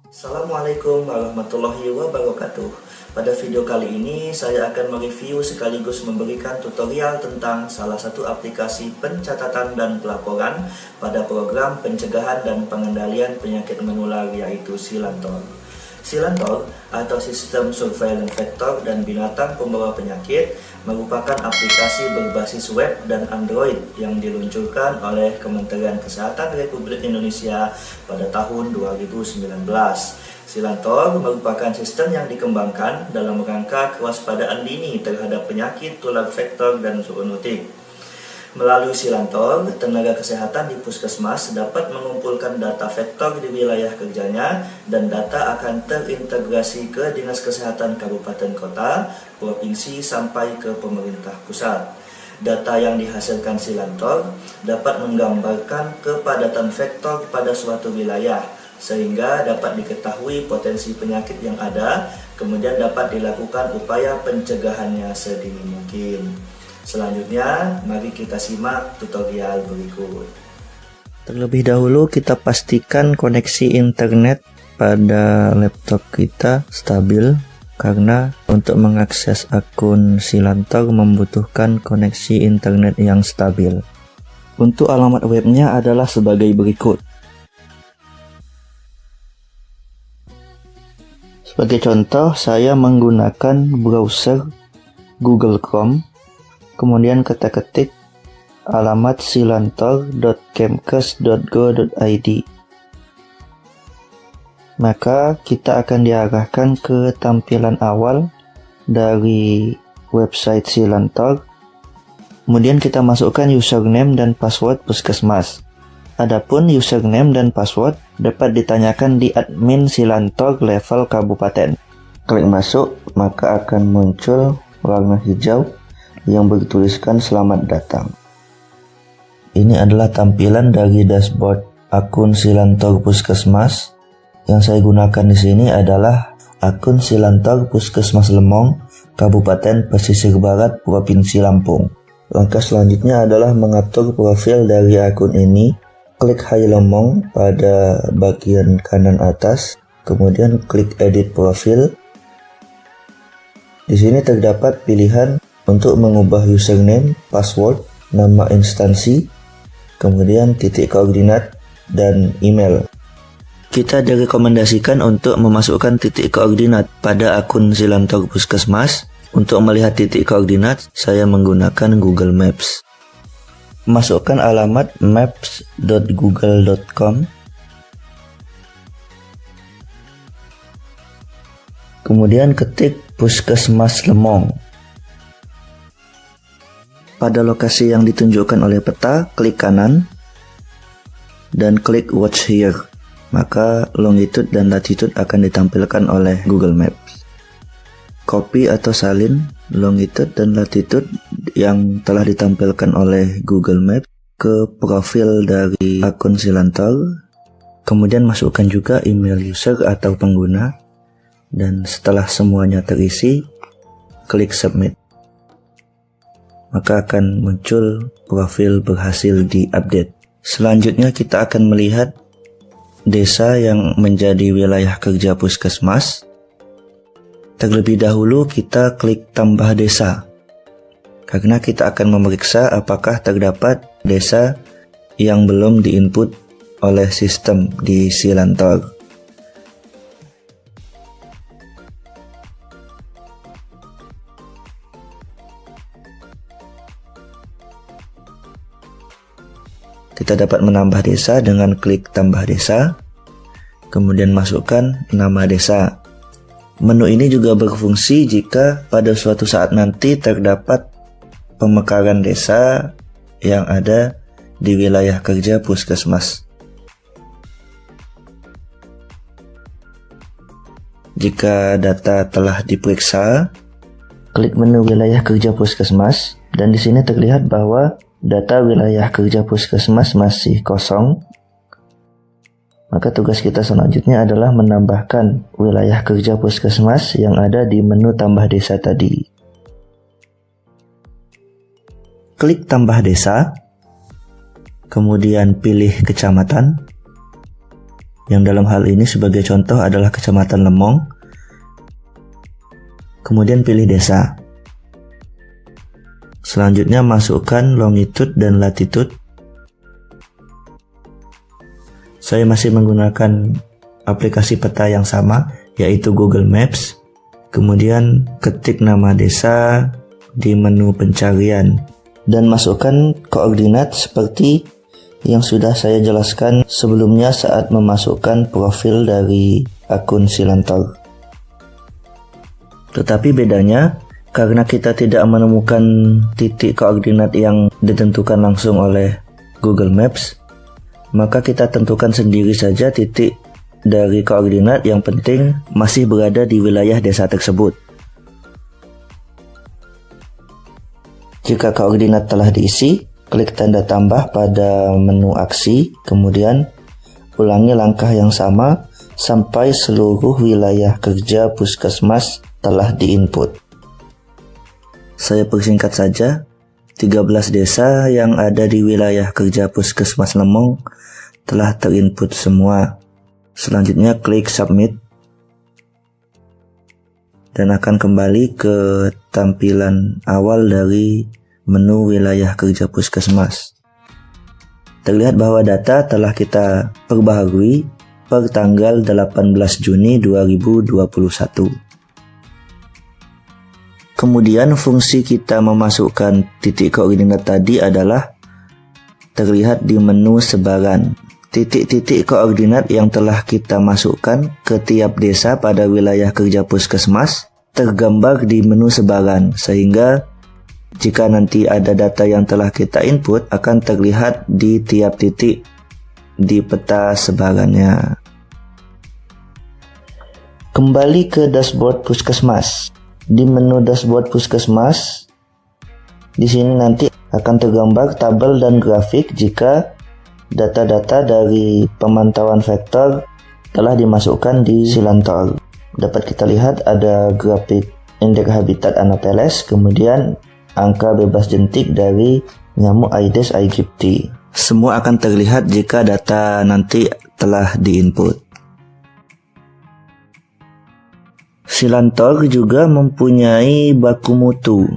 Assalamualaikum warahmatullahi wabarakatuh. Pada video kali ini saya akan mereview sekaligus memberikan tutorial tentang salah satu aplikasi pencatatan dan pelaporan pada program pencegahan dan pengendalian penyakit menular, yaitu Silantor. Silantor atau Sistem Surveillance Vektor dan Binatang Pembawa Penyakit merupakan aplikasi berbasis web dan Android yang diluncurkan oleh Kementerian Kesehatan Republik Indonesia pada tahun 2019. Silantor merupakan sistem yang dikembangkan dalam rangka kewaspadaan dini terhadap penyakit tular vektor dan zoonotik. Melalui Silantor, tenaga kesehatan di puskesmas dapat mengumpulkan data vektor di wilayah kerjanya dan data akan terintegrasi ke Dinas Kesehatan Kabupaten Kota, Provinsi sampai ke pemerintah pusat. Data yang dihasilkan Silantor dapat menggambarkan kepadatan vektor pada suatu wilayah, sehingga dapat diketahui potensi penyakit yang ada, kemudian dapat dilakukan upaya pencegahannya sedini mungkin. Selanjutnya, mari kita simak tutorial berikut. Terlebih dahulu kita pastikan koneksi internet pada laptop kita stabil, karena untuk mengakses akun Silantor membutuhkan koneksi internet yang stabil. Untuk alamat webnya adalah sebagai berikut. Sebagai contoh, saya menggunakan browser Google Chrome, kemudian kita ketik alamat silantor.kemkes.go.id. Maka kita akan diarahkan ke tampilan awal dari website Silantor. Kemudian kita masukkan username dan password puskesmas. Adapun username dan password dapat ditanyakan di admin Silantor level kabupaten. Klik masuk, maka akan muncul warna hijau yang bertuliskan selamat datang. Ini adalah tampilan dari dashboard akun Silantor Puskesmas. Yang saya gunakan di sini adalah akun Silantor Puskesmas Lemong, Kabupaten Pesisir Barat, Provinsi Lampung. Langkah selanjutnya adalah mengatur profil dari akun ini. Klik Hai Lemong pada bagian kanan atas, kemudian klik Edit Profil. Di sini terdapat pilihan untuk mengubah username, password, nama instansi, kemudian titik koordinat, dan email. Kita direkomendasikan untuk memasukkan titik koordinat pada akun Silantor Puskesmas. Untuk melihat titik koordinat, saya menggunakan Google Maps. Masukkan alamat maps.google.com. Kemudian ketik Puskesmas Lemong. Pada lokasi yang ditunjukkan oleh peta, klik kanan dan klik Watch Here. Maka longitude dan latitude akan ditampilkan oleh Google Maps. Copy atau salin longitude dan latitude yang telah ditampilkan oleh Google Maps ke profil dari akun Silantor. Kemudian masukkan juga email user atau pengguna. Dan setelah semuanya terisi, klik submit. Maka akan muncul profil berhasil diupdate. Selanjutnya kita akan melihat desa yang menjadi wilayah kerja puskesmas. Terlebih dahulu kita klik tambah desa, karena kita akan memeriksa apakah terdapat desa yang belum diinput oleh sistem di Silantor. Kita dapat menambah desa dengan klik tambah desa, kemudian masukkan nama desa. Menu ini juga berfungsi jika pada suatu saat nanti terdapat pemekaran desa yang ada di wilayah kerja puskesmas. Jika data telah diperiksa, klik menu wilayah kerja puskesmas dan di sini terlihat bahwa data wilayah kerja puskesmas masih kosong. Maka tugas kita selanjutnya adalah menambahkan wilayah kerja puskesmas yang ada di menu tambah desa tadi. Klik tambah desa, kemudian pilih kecamatan, yang dalam hal ini sebagai contoh adalah Kecamatan Lemong. Kemudian pilih desa. Selanjutnya masukkan longitude dan latitude. Saya masih menggunakan aplikasi peta yang sama, yaitu Google Maps. Kemudian ketik nama desa di menu pencarian dan masukkan koordinat seperti yang sudah saya jelaskan sebelumnya saat memasukkan profil dari akun Silantor. Tetapi bedanya, karena kita tidak menemukan titik koordinat yang ditentukan langsung oleh Google Maps, maka kita tentukan sendiri saja titik dari koordinat yang penting masih berada di wilayah desa tersebut. Jika koordinat telah diisi, klik tanda tambah pada menu aksi, kemudian ulangi langkah yang sama sampai seluruh wilayah kerja puskesmas telah diinput. Saya persingkat saja, 13 desa yang ada di wilayah kerja puskesmas Lemong telah terinput semua. Selanjutnya klik submit dan akan kembali ke tampilan awal dari menu wilayah kerja puskesmas. Terlihat bahwa data telah kita perbaharui per tanggal 18 Juni 2021. Kemudian fungsi kita memasukkan titik koordinat tadi adalah terlihat di menu sebaran. Titik-titik koordinat yang telah kita masukkan ke tiap desa pada wilayah kerja puskesmas tergambar di menu sebaran, sehingga jika nanti ada data yang telah kita input akan terlihat di tiap titik di peta sebarannya. Kembali ke dashboard puskesmas. Di menu dashboard puskesmas, di sini nanti akan tergambar tabel dan grafik jika data-data dari pemantauan vektor telah dimasukkan di Silantor. Dapat kita lihat ada grafik indeks habitat Anopheles, kemudian angka bebas jentik dari nyamuk Aedes aegypti. Semua akan terlihat jika data nanti telah diinput. Silantor juga mempunyai baku mutu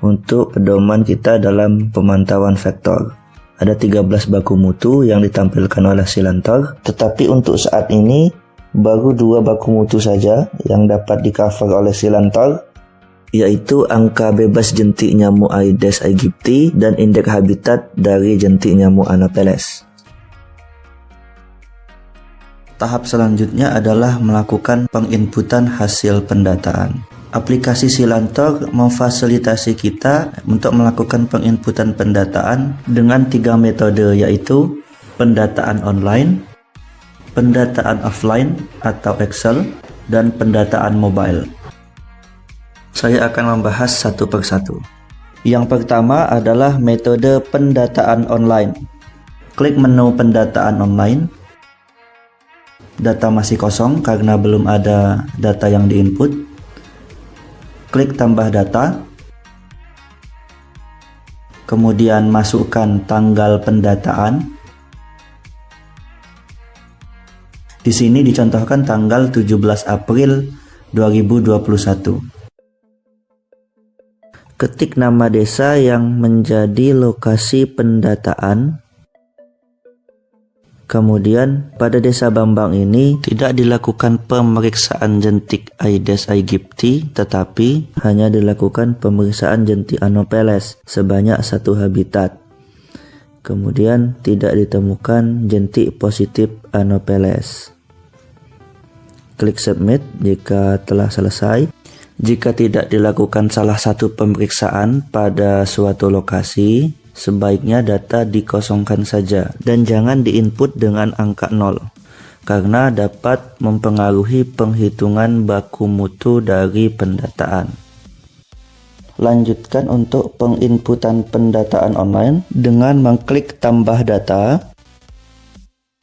untuk pedoman kita dalam pemantauan vektor. Ada 13 baku mutu yang ditampilkan oleh Silantor, tetapi untuk saat ini baru 2 baku mutu saja yang dapat di-cover oleh Silantor, yaitu angka bebas jentik nyamuk Aedes aegypti dan indeks habitat dari jentik nyamuk Anopheles. Tahap selanjutnya adalah melakukan penginputan hasil pendataan. Aplikasi Silantor memfasilitasi kita untuk melakukan penginputan pendataan dengan 3 metode, yaitu pendataan online, pendataan offline atau Excel, dan pendataan mobile. Saya akan membahas satu persatu. Yang pertama adalah metode pendataan online. Klik menu pendataan online. Data masih kosong karena belum ada data yang diinput. Klik tambah data. Kemudian masukkan tanggal pendataan. Di sini dicontohkan tanggal 17 April 2021. Ketik nama desa yang menjadi lokasi pendataan. Kemudian pada desa Bambang ini tidak dilakukan pemeriksaan jentik Aedes aegypti, tetapi hanya dilakukan pemeriksaan jentik Anopheles sebanyak 1 habitat. Kemudian tidak ditemukan jentik positif Anopheles. Klik submit jika telah selesai. Jika tidak dilakukan salah satu pemeriksaan pada suatu lokasi, sebaiknya data dikosongkan saja dan jangan diinput dengan angka 0 karena dapat mempengaruhi penghitungan baku mutu dari pendataan. Lanjutkan untuk penginputan pendataan online dengan mengklik tambah data.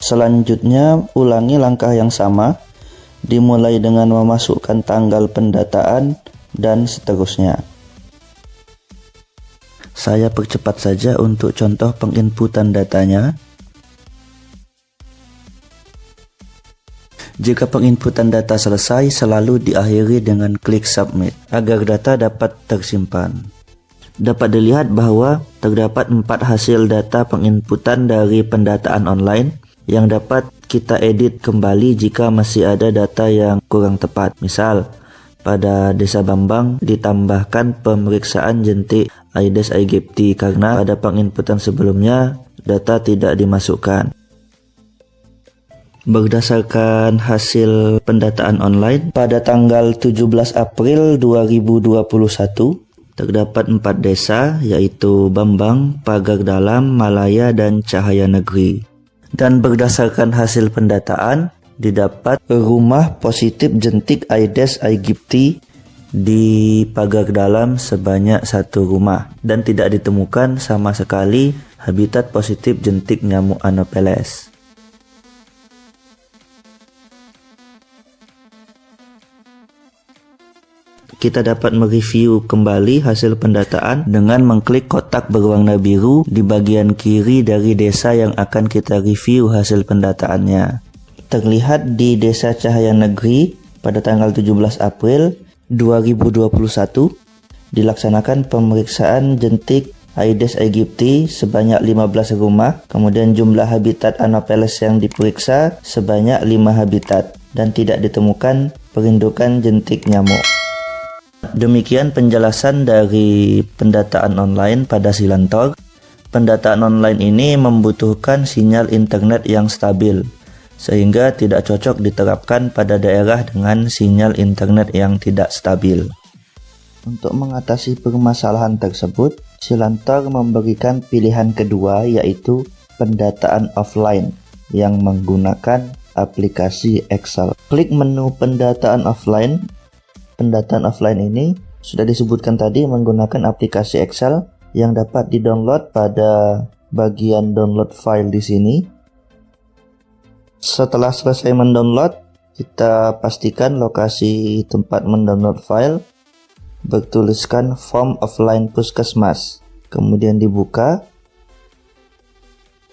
Selanjutnya ulangi langkah yang sama, dimulai dengan memasukkan tanggal pendataan dan seterusnya. Saya percepat saja untuk contoh penginputan datanya. Jika penginputan data selesai, selalu diakhiri dengan klik submit agar data dapat tersimpan. Dapat dilihat bahwa terdapat 4 hasil data penginputan dari pendataan online yang dapat kita edit kembali jika masih ada data yang kurang tepat. Misal, pada Desa Bambang ditambahkan pemeriksaan jentik Aedes aegypti karena pada penginputan sebelumnya data tidak dimasukkan. Berdasarkan hasil pendataan online, pada tanggal 17 April 2021, terdapat 4 desa yaitu Bambang, Pagar Dalam, Malaya, dan Cahaya Negeri. Dan berdasarkan hasil pendataan, didapat rumah positif jentik Aedes aegypti di Pagar Dalam sebanyak 1 rumah dan tidak ditemukan sama sekali habitat positif jentik nyamuk Anopheles. Kita dapat mereview kembali hasil pendataan dengan mengklik kotak berwarna biru di bagian kiri dari desa yang akan kita review hasil pendataannya. Terlihat di Desa Cahaya Negeri pada tanggal 17 April 2021 dilaksanakan pemeriksaan jentik Aedes aegypti sebanyak 15 rumah, kemudian jumlah habitat Anopheles yang diperiksa sebanyak 5 habitat dan tidak ditemukan perindukan jentik nyamuk. Demikian penjelasan dari pendataan online pada Silantor. Pendataan online ini membutuhkan sinyal internet yang stabil, sehingga tidak cocok diterapkan pada daerah dengan sinyal internet yang tidak stabil. Untuk mengatasi permasalahan tersebut, Silantor memberikan pilihan kedua, yaitu pendataan offline yang menggunakan aplikasi Excel. Klik menu pendataan offline. Pendataan offline ini sudah disebutkan tadi menggunakan aplikasi Excel yang dapat di-download pada bagian download file di sini. Setelah selesai mendownload, kita pastikan lokasi tempat mendownload file bertuliskan Form Offline Puskesmas. Kemudian dibuka.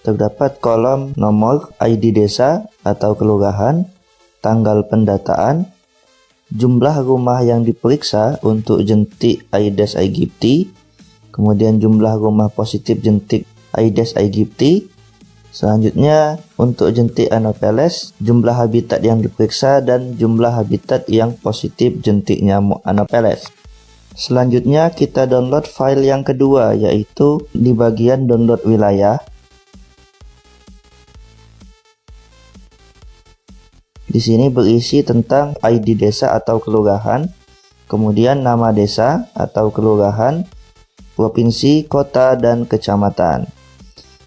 Terdapat kolom nomor ID desa atau kelurahan, tanggal pendataan, jumlah rumah yang diperiksa untuk jentik Aedes aegypti, kemudian jumlah rumah positif jentik Aedes aegypti. Selanjutnya untuk jentik Anopheles, jumlah habitat yang diperiksa dan jumlah habitat yang positif jentik nyamuk Anopheles. Selanjutnya kita download file yang kedua, yaitu di bagian download wilayah. Di sini berisi tentang ID desa atau kelurahan, kemudian nama desa atau kelurahan, provinsi, kota, dan kecamatan.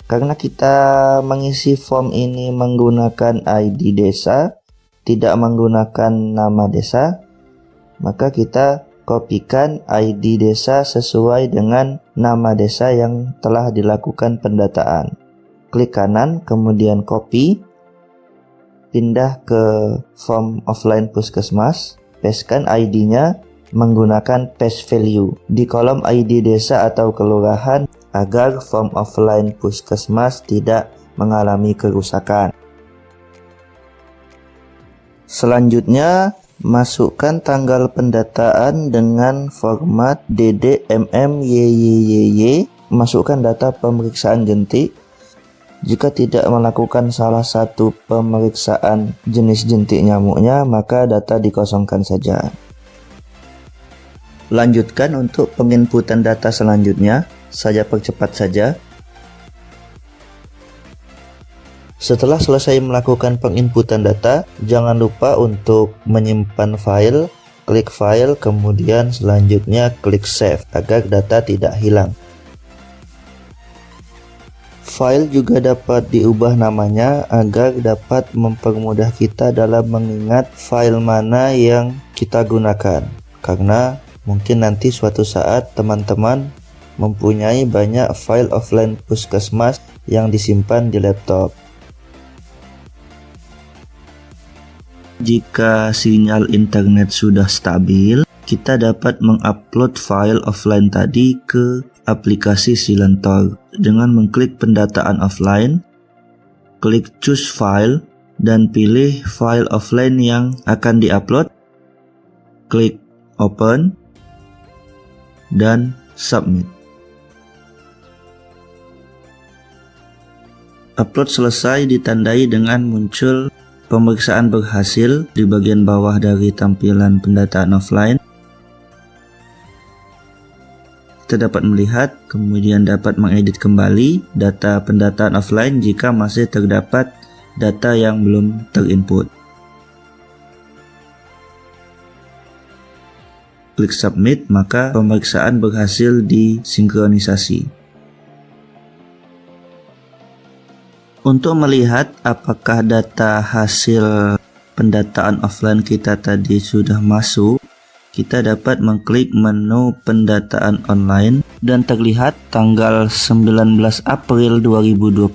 Karena kita mengisi form ini menggunakan ID desa, tidak menggunakan nama desa, maka kita kopikan ID desa sesuai dengan nama desa yang telah dilakukan pendataan. Klik kanan, kemudian copy. Pindah ke form offline puskesmas, pastekan ID-nya menggunakan paste value di kolom ID desa atau kelurahan agar form offline puskesmas tidak mengalami kerusakan. Selanjutnya, masukkan tanggal pendataan dengan format DDMMYYY, masukkan data pemeriksaan jentik. Jika tidak melakukan salah satu pemeriksaan jenis jentik nyamuknya, maka data dikosongkan saja. Lanjutkan untuk penginputan data selanjutnya, saya percepat saja. Setelah selesai melakukan penginputan data, jangan lupa untuk menyimpan file, klik file, kemudian selanjutnya klik save agar data tidak hilang. File juga dapat diubah namanya agar dapat mempermudah kita dalam mengingat file mana yang kita gunakan. Karena mungkin nanti suatu saat teman-teman mempunyai banyak file offline puskesmas yang disimpan di laptop. Jika sinyal internet sudah stabil, kita dapat mengupload file offline tadi ke aplikasi Silantor dengan mengklik pendataan offline, klik choose file, dan pilih file offline yang akan diupload. Klik open dan submit. Upload selesai ditandai dengan muncul pemeriksaan berhasil di bagian bawah dari tampilan pendataan offline. Kita dapat melihat, kemudian dapat mengedit kembali data pendataan offline jika masih terdapat data yang belum terinput. Klik submit, maka pemeriksaan berhasil disinkronisasi. Untuk melihat apakah data hasil pendataan offline kita tadi sudah masuk, kita dapat mengklik menu pendataan online dan terlihat tanggal 19 April 2021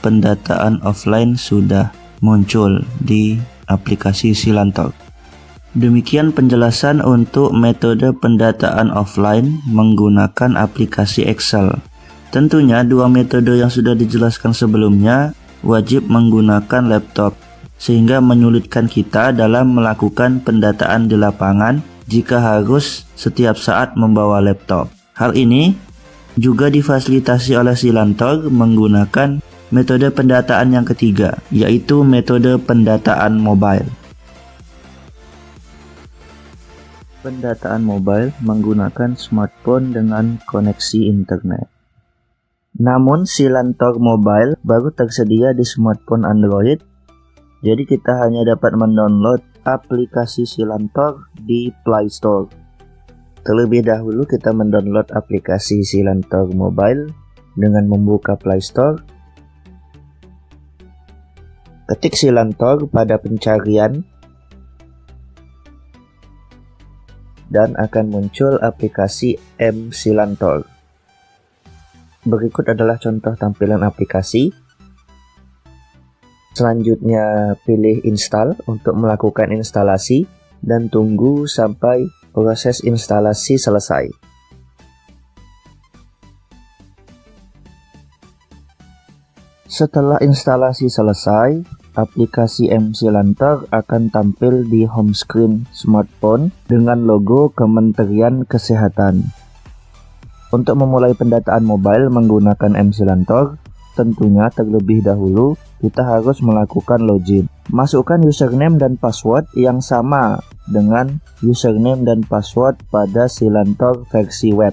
pendataan offline sudah muncul di aplikasi Silantor. Demikian penjelasan untuk metode pendataan offline menggunakan aplikasi Excel. Tentunya dua metode yang sudah dijelaskan sebelumnya wajib menggunakan laptop, sehingga menyulitkan kita dalam melakukan pendataan di lapangan jika harus setiap saat membawa laptop. Hal ini juga difasilitasi oleh Silantor menggunakan metode pendataan yang ketiga, yaitu metode pendataan mobile. Pendataan mobile menggunakan smartphone dengan koneksi internet. Namun Silantor Mobile baru tersedia di smartphone Android, jadi kita hanya dapat mendownload aplikasi Silantor di Play Store. Terlebih dahulu kita mendownload aplikasi Silantor Mobile dengan membuka Play Store. Ketik Silantor pada pencarian dan akan muncul aplikasi M Silantor. Berikut adalah contoh tampilan aplikasi. Selanjutnya pilih install untuk melakukan instalasi dan tunggu sampai proses instalasi selesai. Setelah instalasi selesai, aplikasi M Silantor akan tampil di home screen smartphone dengan logo Kementerian Kesehatan. Untuk memulai pendataan mobile menggunakan M Silantor, tentunya terlebih dahulu kita harus melakukan login. Masukkan username dan password yang sama dengan username dan password pada Silantor versi web.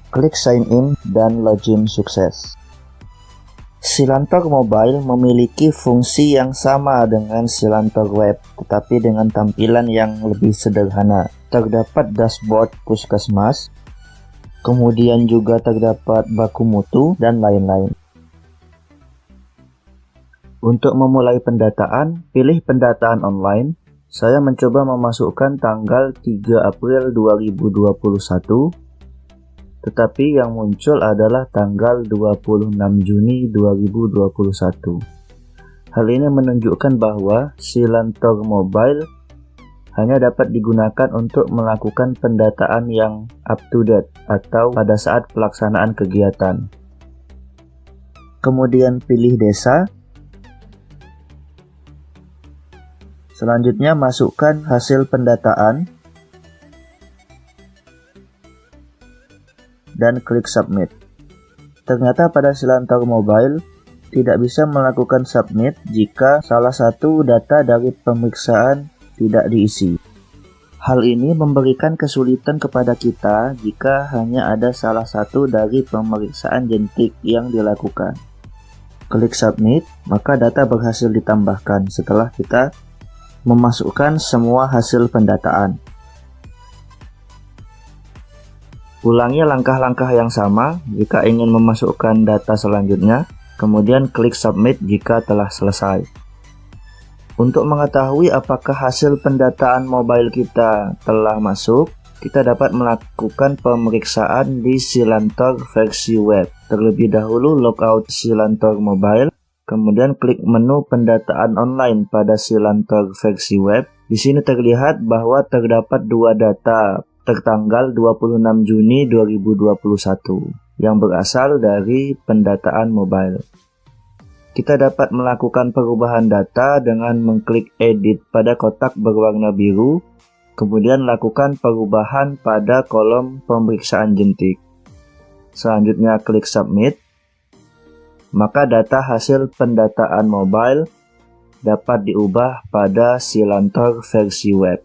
Klik sign in dan login sukses. Silantor Mobile memiliki fungsi yang sama dengan Silantor Web, tetapi dengan tampilan yang lebih sederhana. Terdapat dashboard puskesmas, kemudian juga terdapat baku mutu, dan lain-lain. Untuk memulai pendataan, pilih pendataan online. Saya mencoba memasukkan tanggal 3 April 2021, tetapi yang muncul adalah tanggal 26 Juni 2021. Hal ini menunjukkan bahwa Silantor Mobile hanya dapat digunakan untuk melakukan pendataan yang up to date atau pada saat pelaksanaan kegiatan. Kemudian pilih desa. Selanjutnya masukkan hasil pendataan dan klik submit. Ternyata pada Silantor Mobile tidak bisa melakukan submit jika salah satu data dari pemeriksaan tidak diisi. Hal ini memberikan kesulitan kepada kita jika hanya ada salah satu dari pemeriksaan jentik yang dilakukan. Klik submit, maka data berhasil ditambahkan setelah kita memasukkan semua hasil pendataan. Ulangi langkah-langkah yang sama jika ingin memasukkan data selanjutnya, kemudian klik submit jika telah selesai. Untuk mengetahui apakah hasil pendataan mobile kita telah masuk, kita dapat melakukan pemeriksaan di Silantor versi web. Terlebih dahulu logout Silantor Mobile, kemudian klik menu pendataan online pada Silantor versi web. Di sini terlihat bahwa terdapat dua data tertanggal 26 Juni 2021, yang berasal dari pendataan mobile. Kita dapat melakukan perubahan data dengan mengklik edit pada kotak berwarna biru, kemudian lakukan perubahan pada kolom pemeriksaan jentik. Selanjutnya klik submit, maka data hasil pendataan mobile dapat diubah pada Silantor versi web.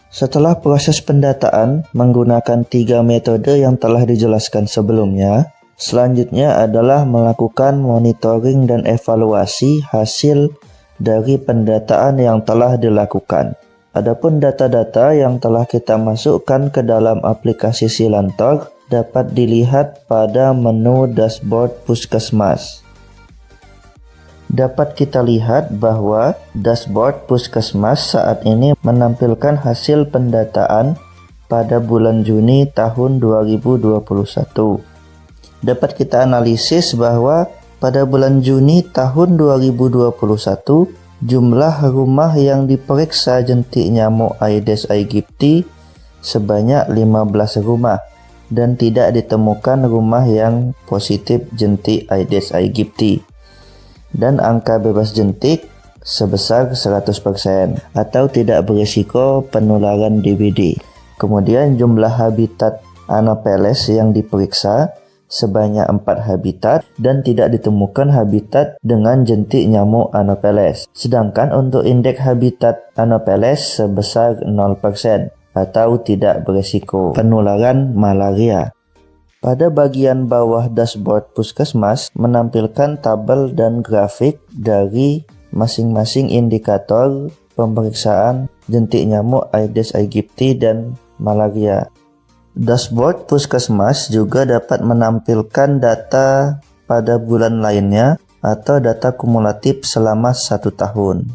Setelah proses pendataan menggunakan 3 metode yang telah dijelaskan sebelumnya, selanjutnya adalah melakukan monitoring dan evaluasi hasil dari pendataan yang telah dilakukan. Adapun data-data yang telah kita masukkan ke dalam aplikasi Silantor dapat dilihat pada menu dashboard Puskesmas. Dapat kita lihat bahwa dashboard Puskesmas saat ini menampilkan hasil pendataan pada bulan Juni tahun 2021. Dapat kita analisis bahwa pada bulan Juni tahun 2021, jumlah rumah yang diperiksa jentik nyamuk Aedes aegypti sebanyak 15 rumah dan tidak ditemukan rumah yang positif jentik Aedes aegypti. Dan angka bebas jentik sebesar 100% atau tidak berisiko penularan DBD. Kemudian jumlah habitat Anopheles yang diperiksa sebanyak 4 habitat dan tidak ditemukan habitat dengan jentik nyamuk Anopheles. Sedangkan untuk indeks habitat Anopheles sebesar 0% atau tidak berisiko penularan malaria. Pada bagian bawah dashboard Puskesmas menampilkan tabel dan grafik dari masing-masing indikator pemeriksaan jentik nyamuk Aedes aegypti dan malaria. Dashboard Puskesmas juga dapat menampilkan data pada bulan lainnya atau data kumulatif selama 1 tahun.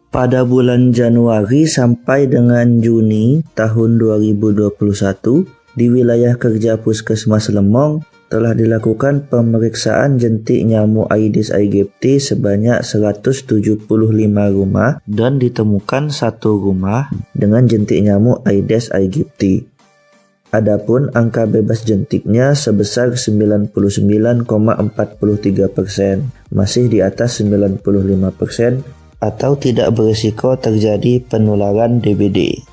Pada bulan Januari sampai dengan Juni tahun 2021, di wilayah kerja Puskesmas Lemong telah dilakukan pemeriksaan jentik nyamuk Aedes aegypti sebanyak 175 rumah dan ditemukan 1 rumah dengan jentik nyamuk Aedes aegypti. Adapun angka bebas jentiknya sebesar 99,43%, masih di atas 95% atau tidak berisiko terjadi penularan DBD.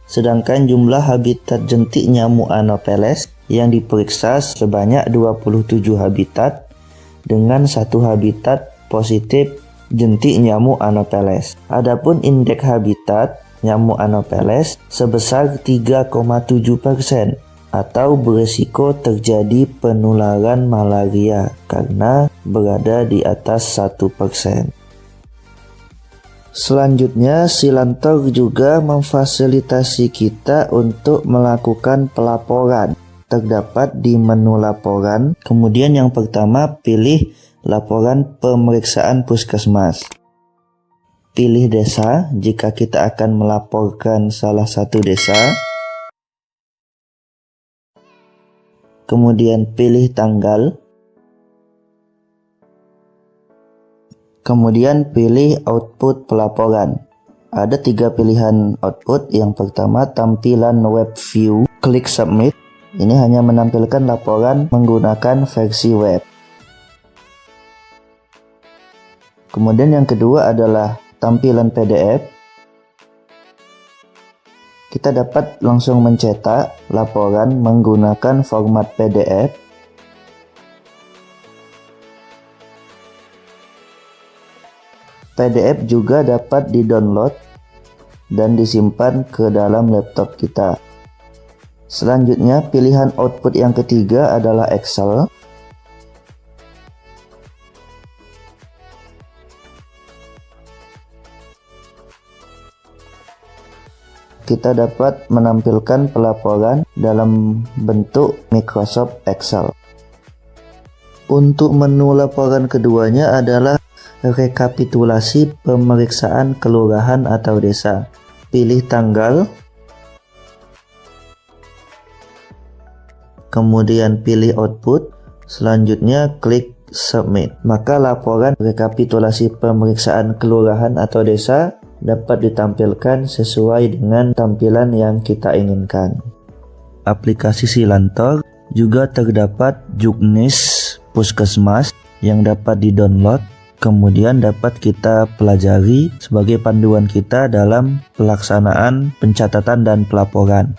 Sedangkan jumlah habitat jentik nyamuk Anopheles yang diperiksa sebanyak 27 habitat dengan 1 habitat positif jentik nyamuk Anopheles. Adapun indeks habitat nyamuk Anopheles sebesar 3,7% atau berisiko terjadi penularan malaria karena berada di atas 1%. Selanjutnya, Silantor juga memfasilitasi kita untuk melakukan pelaporan. Terdapat di menu laporan. Kemudian yang pertama, pilih laporan pemeriksaan Puskesmas. Pilih desa jika kita akan melaporkan salah satu desa. Kemudian pilih tanggal. Kemudian pilih output pelaporan. Ada 3 pilihan output. Yang pertama, tampilan web view. Klik submit. Ini hanya menampilkan laporan menggunakan versi web. Kemudian yang kedua adalah tampilan PDF. Kita dapat langsung mencetak laporan menggunakan format PDF. PDF juga dapat di-download dan disimpan ke dalam laptop kita. Selanjutnya, pilihan output yang ketiga adalah Excel. Kita dapat menampilkan pelaporan dalam bentuk Microsoft Excel. Untuk menu laporan keduanya adalah rekapitulasi pemeriksaan kelurahan atau desa. Pilih tanggal, kemudian pilih output, selanjutnya klik submit. Maka laporan rekapitulasi pemeriksaan kelurahan atau desa dapat ditampilkan sesuai dengan tampilan yang kita inginkan. aplikasi Silantor juga terdapat juknis puskesmas yang dapat di-download, kemudian dapat kita pelajari sebagai panduan kita dalam pelaksanaan pencatatan dan pelaporan.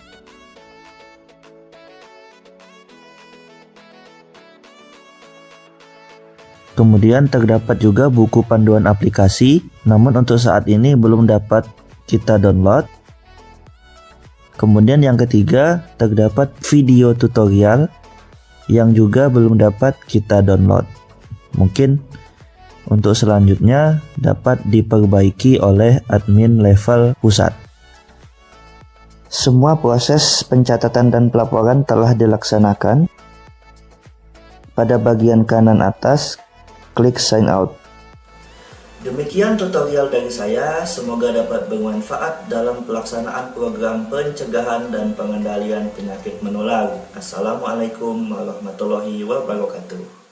Kemudian terdapat juga buku panduan aplikasi, namun untuk saat ini belum dapat kita download. Kemudian yang ketiga, terdapat video tutorial yang juga belum dapat kita download. Mungkin untuk selanjutnya dapat diperbaiki oleh admin level pusat. Semua proses pencatatan dan pelaporan telah dilaksanakan. Pada bagian kanan atas, klik sign out. Demikian tutorial dari saya, semoga dapat bermanfaat dalam pelaksanaan program pencegahan dan pengendalian penyakit menular. Assalamualaikum warahmatullahi wabarakatuh.